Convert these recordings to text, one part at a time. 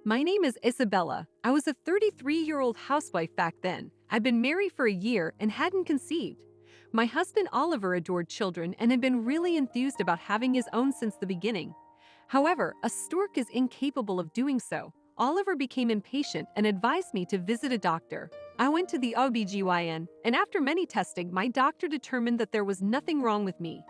My name is Isabella. I was a 33-year-old housewife back then. I'd been married for a year and hadn't conceived. My husband Oliver adored children and had been really enthused about having his own since the beginning. However, a stork is incapable of doing so. Oliver became impatient and advised me to visit a doctor. I went to the OBGYN, and after many testing, my doctor determined that there was nothing wrong with me.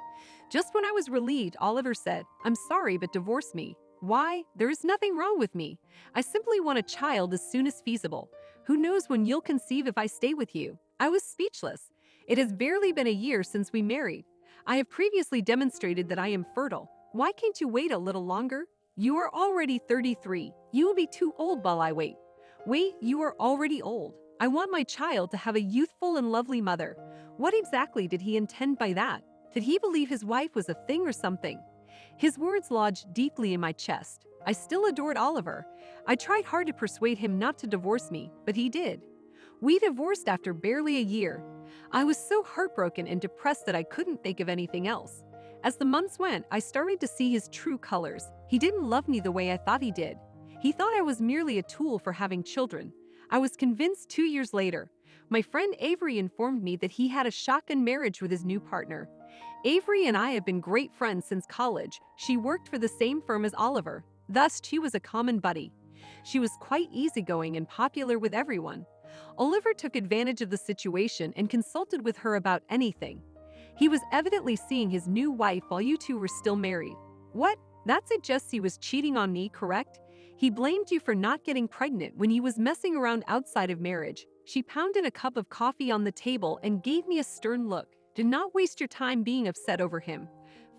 Just when I was relieved, Oliver said, "I'm sorry, but divorce me." Why? There is nothing wrong with me. I simply want a child as soon as feasible. Who knows when you'll conceive if I stay with you? I was speechless. It has barely been a year since we married. I have previously demonstrated that I am fertile. Why can't you wait a little longer? You are already 33. You will be too old while I wait. Wait, you are already old. I want my child to have a youthful and lovely mother. What exactly did he intend by that? Did he believe his wife was a thing or something? His words lodged deeply in my chest. I still adored Oliver. I tried hard to persuade him not to divorce me, but he did. We divorced after barely a year. I was so heartbroken and depressed that I couldn't think of anything else. As the months went, I started to see his true colors. He didn't love me the way I thought he did. He thought I was merely a tool for having children. I was convinced 2 years later. My friend Avery informed me that he had a shotgun marriage with his new partner. Avery and I have been great friends since college. She worked for the same firm as Oliver. Thus, she was a common buddy. She was quite easygoing and popular with everyone. Oliver took advantage of the situation and consulted with her about anything. He was evidently seeing his new wife while you two were still married. What? That suggests he was cheating on me, correct? He blamed you for not getting pregnant when he was messing around outside of marriage. She pounded a cup of coffee on the table and gave me a stern look. Do not waste your time being upset over him.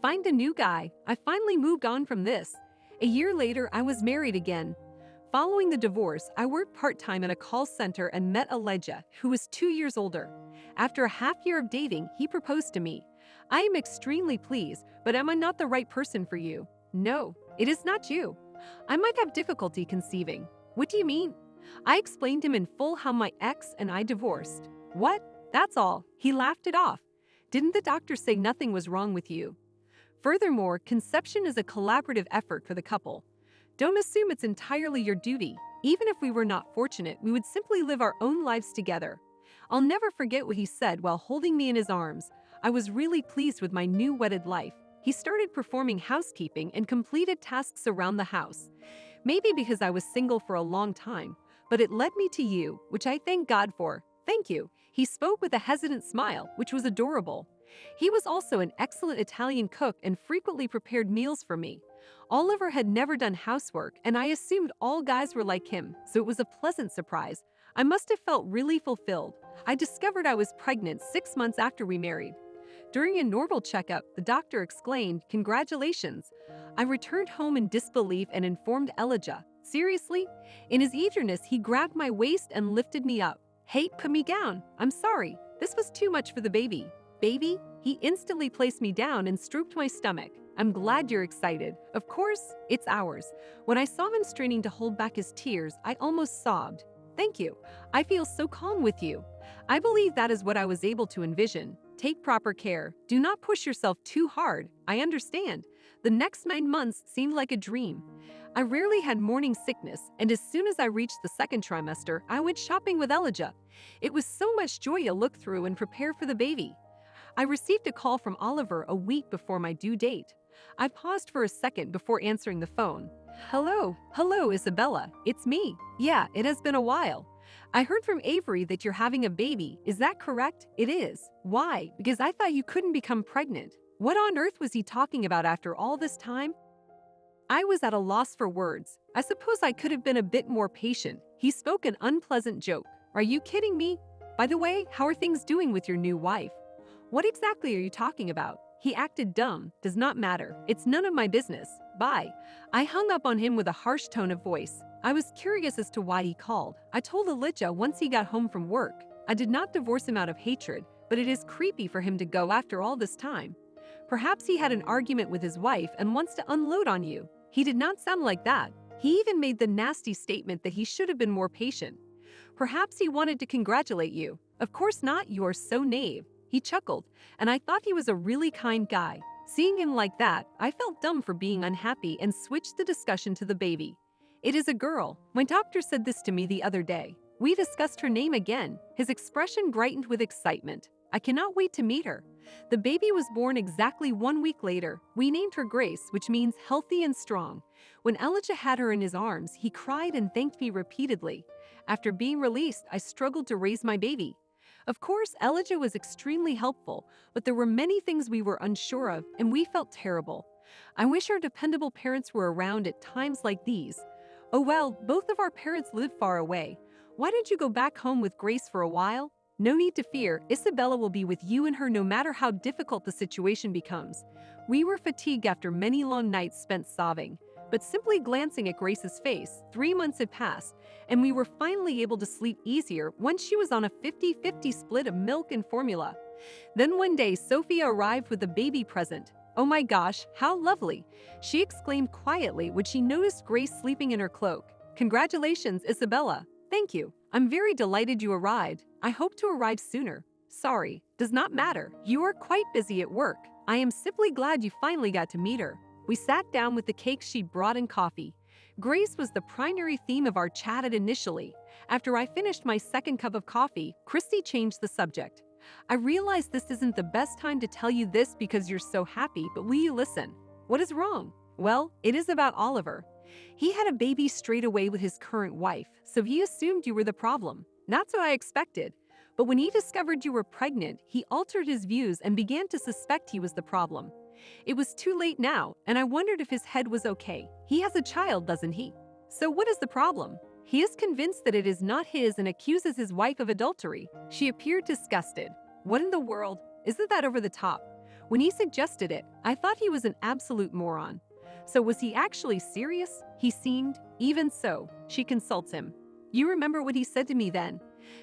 Find a new guy. I finally moved on from this. A year later, I was married again. Following the divorce, I worked part-time at a call center and met Elijah, who was 2 years older. After a half-year of dating, he proposed to me. I am extremely pleased, but am I not the right person for you? No, it is not you. I might have difficulty conceiving. What do you mean? I explained to him in full how my ex and I divorced. What? That's all. He laughed it off. Didn't the doctor say nothing was wrong with you? Furthermore, conception is a collaborative effort for the couple. Don't assume it's entirely your duty. Even if we were not fortunate, we would simply live our own lives together. I'll never forget what he said while holding me in his arms. I was really pleased with my new wedded life. He started performing housekeeping and completed tasks around the house. Maybe because I was single for a long time, but it led me to you, which I thank God for. Thank you. He spoke with a hesitant smile, which was adorable. He was also an excellent Italian cook and frequently prepared meals for me. Oliver had never done housework, and I assumed all guys were like him, so it was a pleasant surprise. I must have felt really fulfilled. I discovered I was pregnant 6 months after we married. During a normal checkup, the doctor exclaimed, "Congratulations." I returned home in disbelief and informed Elijah. Seriously? In his eagerness, he grabbed my waist and lifted me up. Hey, put me down. I'm sorry. This was too much for the baby. Baby? He instantly placed me down and stroked my stomach. I'm glad you're excited. Of course, it's ours. When I saw him straining to hold back his tears, I almost sobbed. Thank you. I feel so calm with you. I believe that is what I was able to envision. Take proper care. Do not push yourself too hard. I understand. The next 9 months seemed like a dream. I rarely had morning sickness, and as soon as I reached the second trimester, I went shopping with Elijah. It was so much joy to look through and prepare for the baby. I received a call from Oliver a week before my due date. I paused for a second before answering the phone. Hello, Isabella. It's me. Yeah, it has been a while. I heard from Avery that you're having a baby. Is that correct? It is. Why? Because I thought you couldn't become pregnant. What on earth was he talking about after all this time? I was at a loss for words. I suppose I could have been a bit more patient. He spoke an unpleasant joke. Are you kidding me? By the way, how are things doing with your new wife? What exactly are you talking about? He acted dumb. Does not matter. It's none of my business. Bye. I hung up on him with a harsh tone of voice. I was curious as to why he called. I told Elijah once he got home from work. I did not divorce him out of hatred, but it is creepy for him to go after all this time. Perhaps he had an argument with his wife and wants to unload on you. He did not sound like that. He even made the nasty statement that he should have been more patient. Perhaps he wanted to congratulate you. Of course not, you are so naive. He chuckled, and I thought he was a really kind guy. Seeing him like that, I felt dumb for being unhappy and switched the discussion to the baby. It is a girl. My doctor said this to me the other day. We discussed her name again. His expression brightened with excitement. I cannot wait to meet her. The baby was born exactly 1 week later. We named her Grace, which means healthy and strong. When Elijah had her in his arms, he cried and thanked me repeatedly. After being released, I struggled to raise my baby. Of course, Elijah was extremely helpful, but there were many things we were unsure of, and we felt terrible. I wish our dependable parents were around at times like these. Oh well, both of our parents live far away. Why don't you go back home with Grace for a while? No need to fear, Isabella will be with you and her no matter how difficult the situation becomes. We were fatigued after many long nights spent sobbing, but simply glancing at Grace's face, 3 months had passed, and we were finally able to sleep easier once she was on a 50-50 split of milk and formula. Then one day, Sophia arrived with a baby present. Oh my gosh, how lovely! She exclaimed quietly when she noticed Grace sleeping in her cloak. Congratulations, Isabella. Thank you. I'm very delighted you arrived. I hope to arrive sooner. Sorry, does not matter. You are quite busy at work. I am simply glad you finally got to meet her. We sat down with the cake she'd brought and coffee. Grace was the primary theme of our chat initially. After I finished my second cup of coffee, Christy changed the subject. I realize this isn't the best time to tell you this because you're so happy, but will you listen? What is wrong? Well, it is about Oliver. He had a baby straight away with his current wife, so he assumed you were the problem. That's what I expected. But when he discovered you were pregnant, he altered his views and began to suspect he was the problem. It was too late now, and I wondered if his head was okay. He has a child, doesn't he? So what is the problem? He is convinced that it is not his and accuses his wife of adultery. She appeared disgusted. What in the world? Isn't that over the top? When he suggested it, I thought he was an absolute moron. So was he actually serious? He seemed. Even so, she consults him. You remember what he said to me then?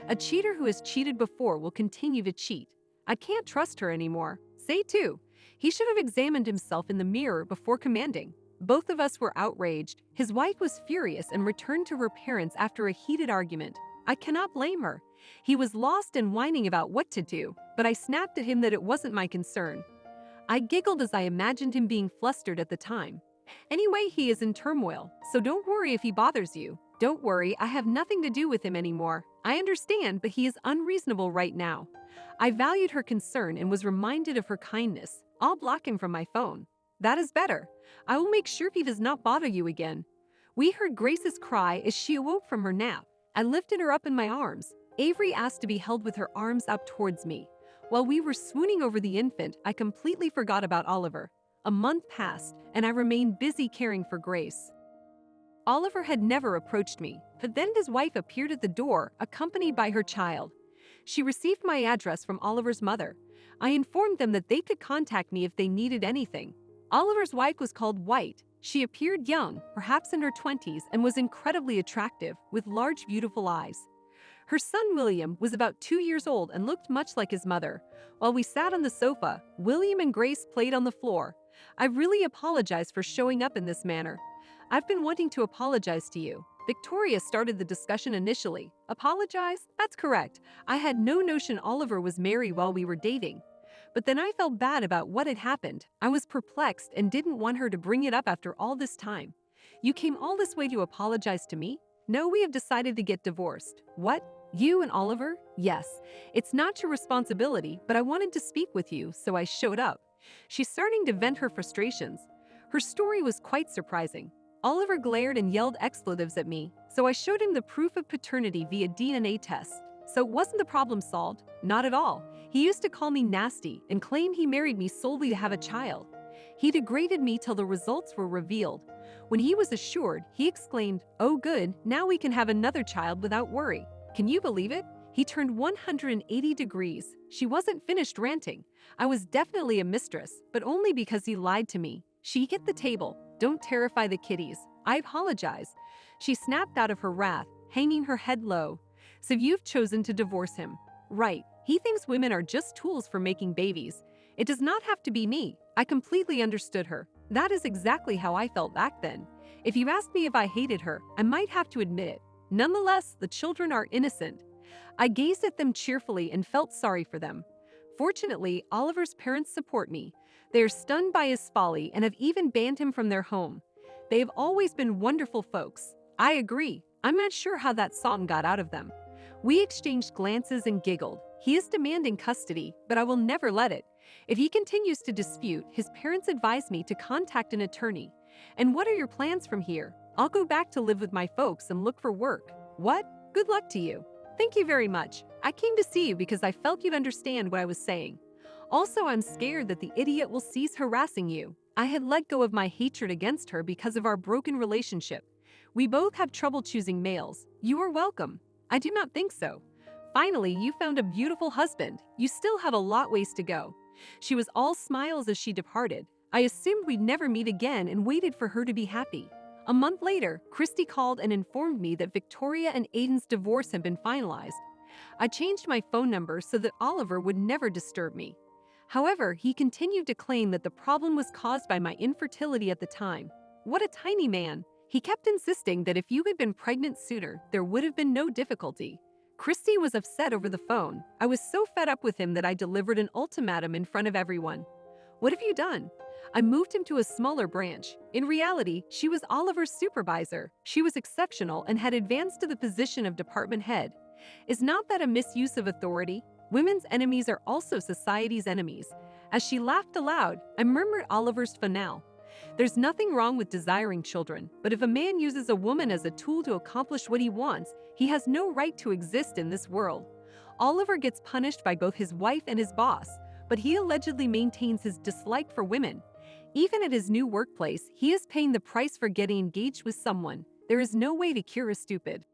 A cheater who has cheated before will continue to cheat. I can't trust her anymore. Say too. He should have examined himself in the mirror before commanding. Both of us were outraged. His wife was furious and returned to her parents after a heated argument. I cannot blame her. He was lost and whining about what to do, but I snapped at him that it wasn't my concern. I giggled as I imagined him being flustered at the time. Anyway, he is in turmoil, so don't worry if he bothers you. Don't worry, I have nothing to do with him anymore. I understand, but he is unreasonable right now. I valued her concern and was reminded of her kindness. I'll block him from my phone. That is better. I will make sure he does not bother you again. We heard Grace's cry as she awoke from her nap. I lifted her up in my arms. Avery asked to be held with her arms up towards me. While we were swooning over the infant, I completely forgot about Oliver. A month passed, and I remained busy caring for Grace. Oliver had never approached me, but then his wife appeared at the door, accompanied by her child. She received my address from Oliver's mother. I informed them that they could contact me if they needed anything. Oliver's wife was called White. She appeared young, perhaps in her 20s, and was incredibly attractive, with large, beautiful eyes. Her son William was about 2 years old and looked much like his mother. While we sat on the sofa, William and Grace played on the floor. I really apologize for showing up in this manner. I've been wanting to apologize to you. Victoria started the discussion initially. Apologize? That's correct. I had no notion Oliver was married while we were dating. But then I felt bad about what had happened. I was perplexed and didn't want her to bring it up after all this time. You came all this way to apologize to me? No, we have decided to get divorced. What? You and Oliver? Yes. It's not your responsibility, but I wanted to speak with you, so I showed up. She's starting to vent her frustrations. Her story was quite surprising. Oliver glared and yelled expletives at me, so I showed him the proof of paternity via DNA test. So wasn't the problem solved? Not at all. He used to call me nasty and claim he married me solely to have a child. He degraded me till the results were revealed. When he was assured, he exclaimed, "Oh good, now we can have another child without worry." Can you believe it? He turned 180 degrees. She wasn't finished ranting. I was definitely a mistress, but only because he lied to me. She hit the table. Don't terrify the kiddies. I apologize. She snapped out of her wrath, hanging her head low. So you've chosen to divorce him. Right. He thinks women are just tools for making babies. It does not have to be me. I completely understood her. That is exactly how I felt back then. If you asked me if I hated her, I might have to admit it. Nonetheless, the children are innocent. I gazed at them cheerfully and felt sorry for them. Fortunately, Oliver's parents support me. They are stunned by his folly and have even banned him from their home. They have always been wonderful folks. I agree. I'm not sure how that song got out of them. We exchanged glances and giggled. He is demanding custody, but I will never let it. If he continues to dispute, his parents advise me to contact an attorney. And what are your plans from here? I'll go back to live with my folks and look for work. What? Good luck to you. Thank you very much. I came to see you because I felt you'd understand what I was saying. Also, I'm scared that the idiot will cease harassing you. I had let go of my hatred against her because of our broken relationship. We both have trouble choosing males. You are welcome. I do not think so. Finally, you found a beautiful husband. You still have a lot ways to go. She was all smiles as she departed. I assumed we'd never meet again and waited for her to be happy. A month later, Christy called and informed me that Victoria and Aiden's divorce had been finalized. I changed my phone number so that Oliver would never disturb me. However, he continued to claim that the problem was caused by my infertility at the time. What a tiny man! He kept insisting that if you had been pregnant sooner, there would have been no difficulty. Christy was upset over the phone. I was so fed up with him that I delivered an ultimatum in front of everyone. What have you done? I moved him to a smaller branch. In reality, she was Oliver's supervisor. She was exceptional and had advanced to the position of department head. Is not that a misuse of authority? Women's enemies are also society's enemies. As she laughed aloud, I murmured Oliver's finale. There's nothing wrong with desiring children, but if a man uses a woman as a tool to accomplish what he wants, he has no right to exist in this world. Oliver gets punished by both his wife and his boss, but he allegedly maintains his dislike for women. Even at his new workplace, he is paying the price for getting engaged with someone. There is no way to cure a stupid.